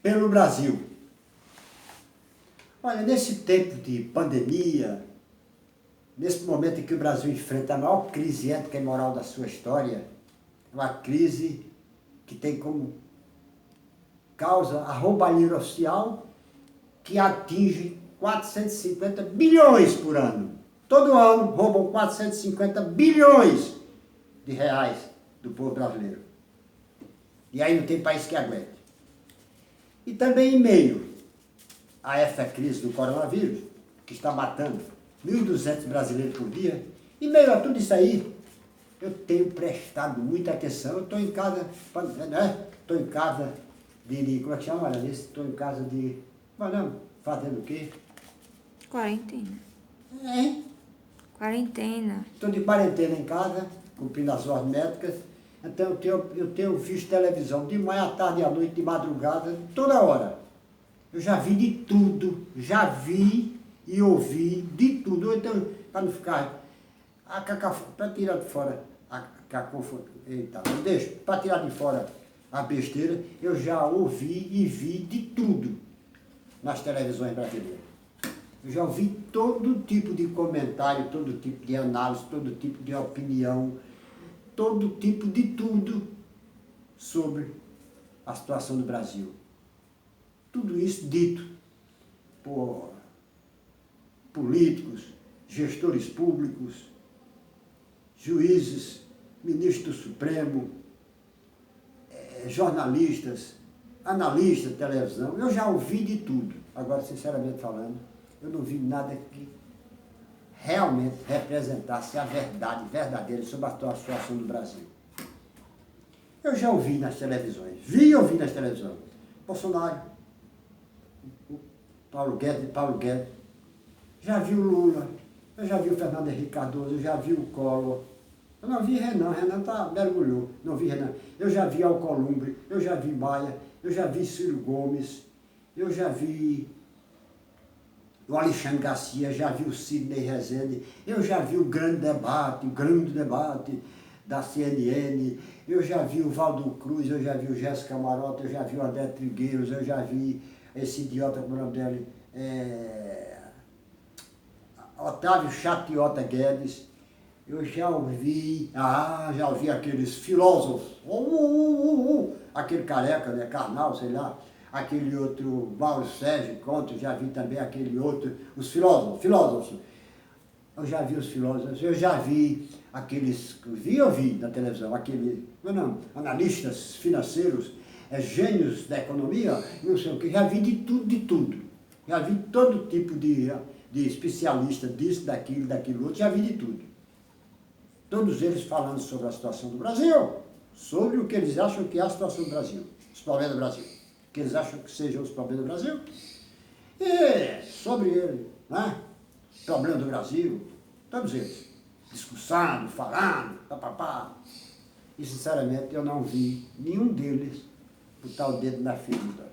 pelo Brasil. Olha, nesse tempo de pandemia, nesse momento em que o Brasil enfrenta a maior crise ética e moral da sua história, uma crise que tem como causa a roubalheira oficial, que atinge 450 bilhões por ano. Todo ano roubam 450 bilhões de reais do povo brasileiro. E aí não tem país que aguente. E também em meio a essa crise do coronavírus, que está matando 1.200 brasileiros por dia, em meio a tudo isso aí, eu tenho prestado muita atenção. Eu estou em casa, né? Estou em casa como é que chama? Olha, estou em casa de... Mas não, fazendo o quê? Quarentena. Hein? Quarentena. Estou de quarentena em casa, cumprindo as ordens médicas. Então eu tenho visto televisão de manhã, à tarde, à noite, de madrugada, toda hora. Eu já vi de tudo, já vi e ouvi de tudo. Então, para não ficar... Para tirar de fora a cacofonia, eita, deixa, para tirar de fora a besteira, eu já ouvi e vi de tudo nas televisões brasileiras. Eu já ouvi todo tipo de comentário, todo tipo de análise, todo tipo de opinião, todo tipo de tudo sobre a situação do Brasil. Tudo isso dito por políticos, gestores públicos, juízes, ministro do Supremo, jornalistas, analistas de televisão. Eu já ouvi de tudo. Agora, sinceramente falando, eu não vi nada que realmente representasse a verdade verdadeira sobre a situação do Brasil. Eu já ouvi nas televisões, vi e ouvi nas televisões. Bolsonaro, Paulo Guedes, já vi o Lula, eu já vi o Fernando Henrique Cardoso, eu já vi o Collor. Eu não vi Renan mergulhou, não vi Renan. Eu já vi Alcolumbre, eu já vi Maia, eu já vi Ciro Gomes, eu já vi o Alexandre Garcia, já vi o Sidney Rezende, eu já vi o grande debate da CNN, eu já vi o Valdo Cruz, eu já vi o Jéssica Camarote, eu já vi o André Trigueiros, eu já vi esse idiota, como é o nome dele, Otávio Chatiota Guedes. Eu já ouvi aqueles filósofos, aquele careca, né, Karnal, sei lá, aquele outro, Mauro Sérgio Conte, já vi também aquele outro, os filósofos. Eu já vi os filósofos, eu já vi aqueles, eu vi na televisão, analistas financeiros, gênios da economia, não sei o que, já vi de tudo. Já vi todo tipo de especialista disso, daquilo outro, já vi de tudo. Todos eles falando sobre a situação do Brasil, sobre o que eles acham que é a situação do Brasil, os problemas do Brasil, o que eles acham que sejam os problemas do Brasil, e sobre ele, né? Problema do Brasil, todos eles, discussando, falando, papapá. E sinceramente eu não vi nenhum deles botar o dedo na ferida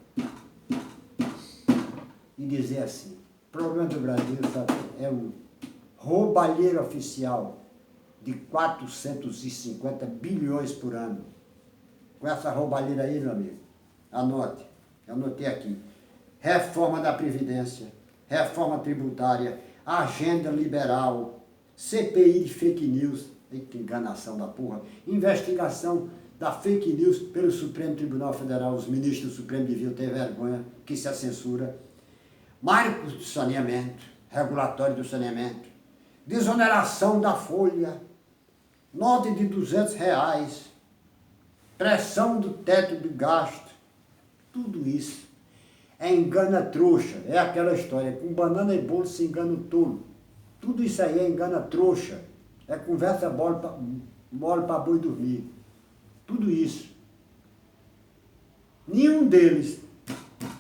e dizer assim: o problema do Brasil, sabe, é um roubalheiro oficial de 450 bilhões por ano. Com essa roubalheira aí, meu amigo, anote, eu anotei aqui: reforma da Previdência, reforma tributária, agenda liberal, CPI de fake news, eita enganação da porra, investigação da fake news pelo Supremo Tribunal Federal, os ministros do Supremo deviam ter vergonha, que isso é censura, marcos do saneamento, regulatório do saneamento, desoneração da folha, nota de R$200, pressão do teto de gasto, tudo isso é engana trouxa, é aquela história, com banana e bolo se engana o tolo. Tudo isso aí é engana trouxa, é conversa mole para boi dormir. Tudo isso. Nenhum deles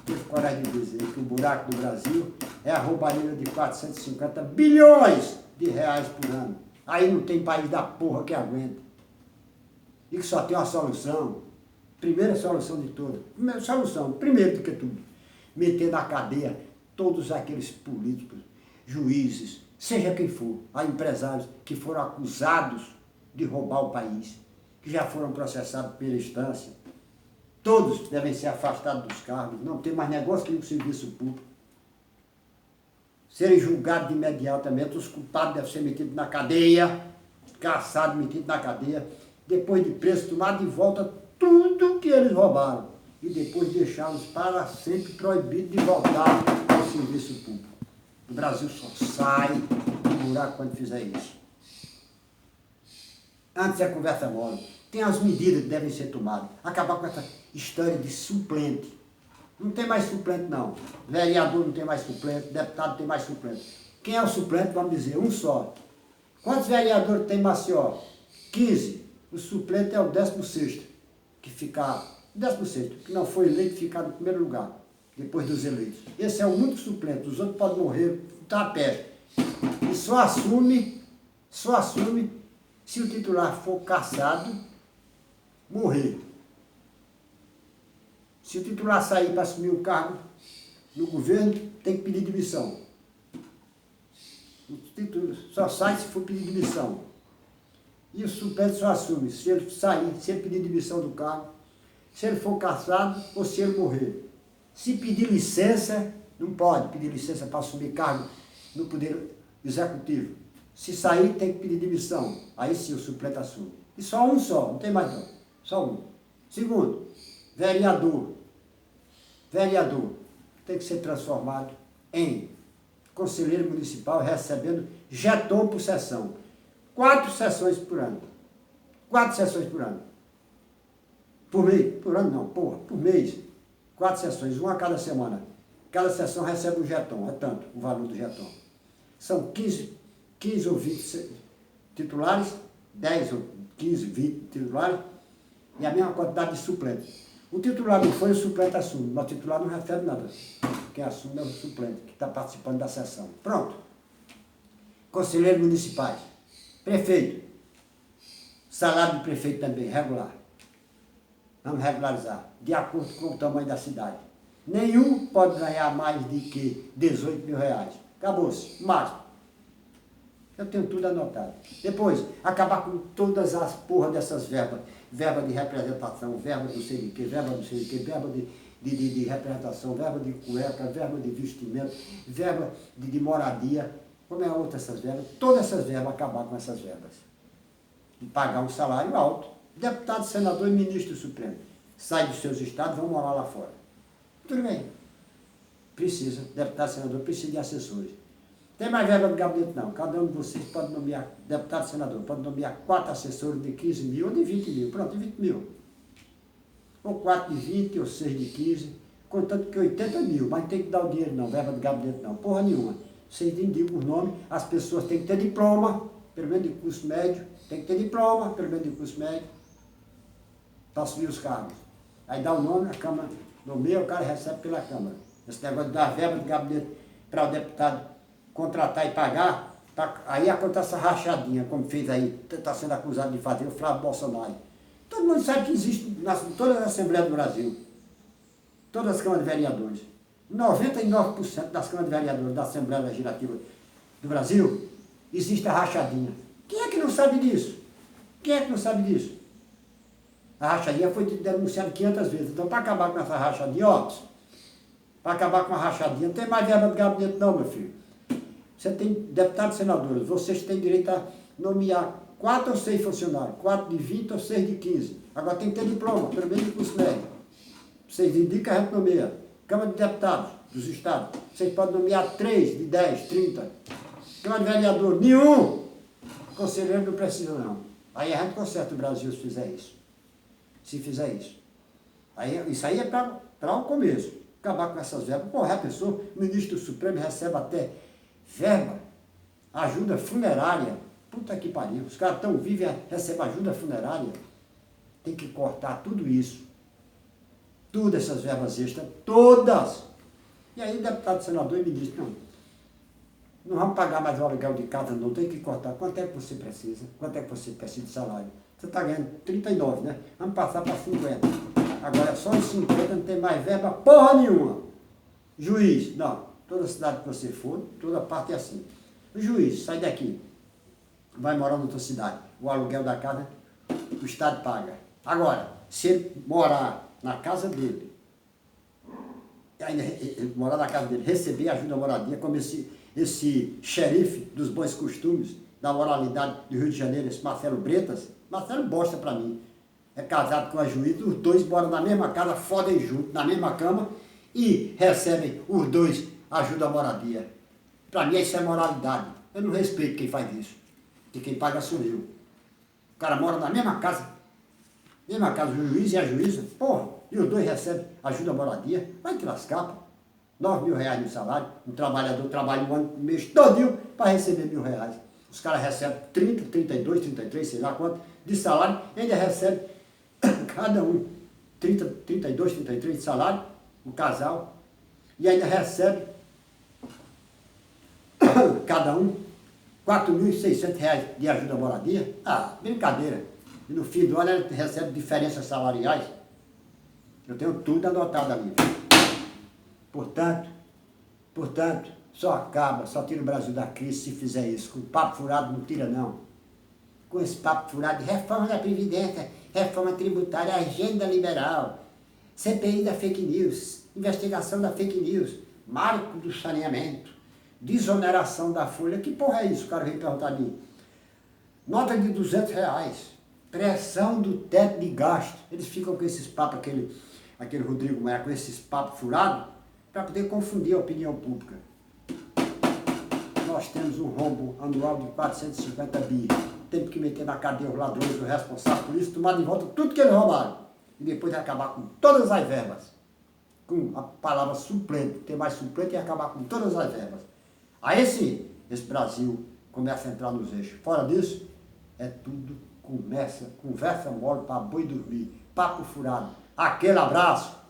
teve coragem de dizer que o buraco do Brasil é a roubalheira de 450 bilhões de reais por ano. Aí não tem país da porra que aguenta. E que só tem uma solução. Primeira solução de todas. Primeira solução, primeiro do que tudo. Meter na cadeia todos aqueles políticos, juízes, seja quem for, há empresários que foram acusados de roubar o país, que já foram processados pela instância. Todos devem ser afastados dos cargos, não tem mais negócio que no serviço público. Serem julgados de imediatamente, os culpados devem ser metidos na cadeia, caçados, metidos na cadeia, depois de preço, tomar de volta tudo que eles roubaram e depois deixá-los para sempre proibidos de voltar ao serviço público. O Brasil só sai do buraco quando fizer isso. Antes a conversa mole. Tem as medidas que devem ser tomadas. Acabar com essa história de suplente. Não tem mais suplente, não. Vereador não tem mais suplente, deputado não tem mais suplente. Quem é o suplente, vamos dizer, um só. Quantos vereadores tem Maceió? 15. O suplente é o 16º, que fica... 16º, que não foi eleito, ficar no primeiro lugar, depois dos eleitos. Esse é o único suplente, os outros podem morrer, tá a peste. E só assume se o titular for cassado, morrer. Se o titular sair para assumir o cargo no governo, tem que pedir demissão. O titular só sai se for pedir demissão. E o suplente só assume se ele sair, se ele pedir demissão do cargo, se ele for cassado ou se ele morrer. Se pedir licença, não pode pedir licença para assumir cargo no Poder Executivo. Se sair, tem que pedir demissão. Aí sim o suplente assume. E só um só, não tem mais não. Só um. Segundo, vereador. Vereador tem que ser transformado em conselheiro municipal recebendo jeton por sessão. 4 sessões por ano. 4 sessões por ano. Por mês. Por ano não, porra. Por mês. 4 sessões, uma a cada semana. Cada sessão recebe um jeton. É tanto o valor do jeton. São 15 ou 20 titulares, 10 ou 15, 20 titulares, e a mesma quantidade de suplentes. O titular não foi, o suplente assume, mas o titular não recebe nada. Quem assume é o suplente, que está participando da sessão. Pronto. Conselheiros municipais. Prefeito. Salário do prefeito também, regular. Vamos regularizar, de acordo com o tamanho da cidade. Nenhum pode ganhar mais de que 18 mil reais. Acabou-se, máximo. Eu tenho tudo anotado. Depois, acabar com todas as porras dessas verbas. Verba de representação, verba do sei de quê, verba do sei de quê, verba de representação, verba de cueca, verba de vestimento, verba de moradia. Como é outra essas verbas? Todas essas verbas, acabar com essas verbas. E pagar um salário alto. Deputado, senador e ministro supremo. Sai dos seus estados, vão morar lá fora. Tudo bem. Precisa, deputado, senador, precisa de assessores. Tem mais verba do gabinete não. Cada um de vocês pode nomear, deputado, senador, pode nomear 4 assessores de 15 mil ou de 20 mil. Pronto, 20 mil. Ou 4 de 20, ou 6 de 15, contanto que 80 mil, mas não tem que dar o dinheiro não, verba do gabinete não, porra nenhuma. Vocês indicam os nomes, as pessoas têm que ter diploma, pelo menos de curso médio, tem que ter diploma, pelo menos de curso médio, para assumir os cargos. Aí dá o nome, a Câmara nomeia, o cara recebe pela Câmara. Esse negócio de dar verba do gabinete para o deputado contratar e pagar, aí acontece essa rachadinha, como fez aí, está sendo acusado de fazer o Flávio Bolsonaro. Todo mundo sabe que existe em todas as Assembleias do Brasil, todas as câmaras de vereadores, 99% das câmaras de vereadores da Assembleia Legislativa do Brasil, existe a rachadinha. Quem é que não sabe disso? Quem é que não sabe disso? A rachadinha foi denunciada 500 vezes. Então, para acabar com essa rachadinha, ó, para acabar com a rachadinha, não tem mais verba do gabinete não, meu filho. Você tem deputados e senadores, vocês têm direito a nomear 4 ou 6 funcionários, 4 de 20 ou 6 de 15. Agora tem que ter diploma, pelo menos de curso médio. Vocês indicam, a gente nomeia. Câmara de Deputados dos Estados, vocês podem nomear 3 de 10, 30. Câmara de Vereador, nenhum. Conselheiro não precisa não. Aí a gente conserta o Brasil se fizer isso. Se fizer isso. Aí, isso aí é para o começo. Acabar com essas verbas. Porra, a pessoa, o ministro Supremo recebe até verba, ajuda funerária. Puta que pariu. Os caras estão vivos e recebem ajuda funerária. Tem que cortar tudo isso. Todas essas verbas extras, todas. E aí, deputado, senador e ministro, não vamos pagar mais o aluguel de casa, não. Tem que cortar. Quanto é que você precisa? Quanto é que você precisa de salário? Você está ganhando 39, né? Vamos passar para 50. Agora, só os 50 não tem mais verba porra nenhuma. Juiz, não. Toda cidade que você for, toda parte é assim. O juiz, sai daqui. Vai morar em outra cidade. O aluguel da casa, o Estado paga. Agora, se ele morar na casa dele, ainda morar na casa dele, receber ajuda à moradia, como esse xerife dos bons costumes, da moralidade do Rio de Janeiro, esse Marcelo Bretas, Marcelo bosta pra mim. É casado com a juíza, os dois moram na mesma casa, fodem junto, na mesma cama, e recebem os dois ajuda à moradia. Pra mim isso é moralidade. Eu não respeito quem faz isso. E quem paga sou eu. O cara mora na mesma casa, o juiz e a juíza, porra, e os dois recebem ajuda à moradia, vai te lascar, pô. 9 mil reais no salário, um trabalhador trabalha um mês todinho para receber R$1.000. Os caras recebem 30, 32, 33, sei lá quanto, de salário, e ainda recebe cada um 30, 32, 33 de salário, o casal, e ainda recebe cada um R$4.600 de ajuda à moradia. Ah, brincadeira. E no fim do ano ele recebe diferenças salariais. Eu tenho tudo anotado ali. Portanto, só tira o Brasil da crise se fizer isso. Com papo furado não tira não. Com esse papo furado de reforma da Previdência, reforma tributária, agenda liberal, CPI da fake news, investigação da fake news, marco do saneamento, desoneração da folha. Que porra é isso? O cara vem perguntar a mim. Nota de R$200, pressão do teto de gasto. Eles ficam com esses papos, aquele Rodrigo Maia, com esses papos furados, para poder confundir a opinião pública. Nós temos um rombo anual de 450 bi. Temos que meter na cadeia os ladrões, os responsáveis por isso, tomar de volta tudo que eles roubaram. E depois acabar com todas as verbas. Com a palavra suplente, ter mais suplente e acabar com todas as verbas. Aí sim, esse Brasil começa a entrar nos eixos. Fora disso, é tudo conversa mole para boi dormir. Papo furado. Aquele abraço.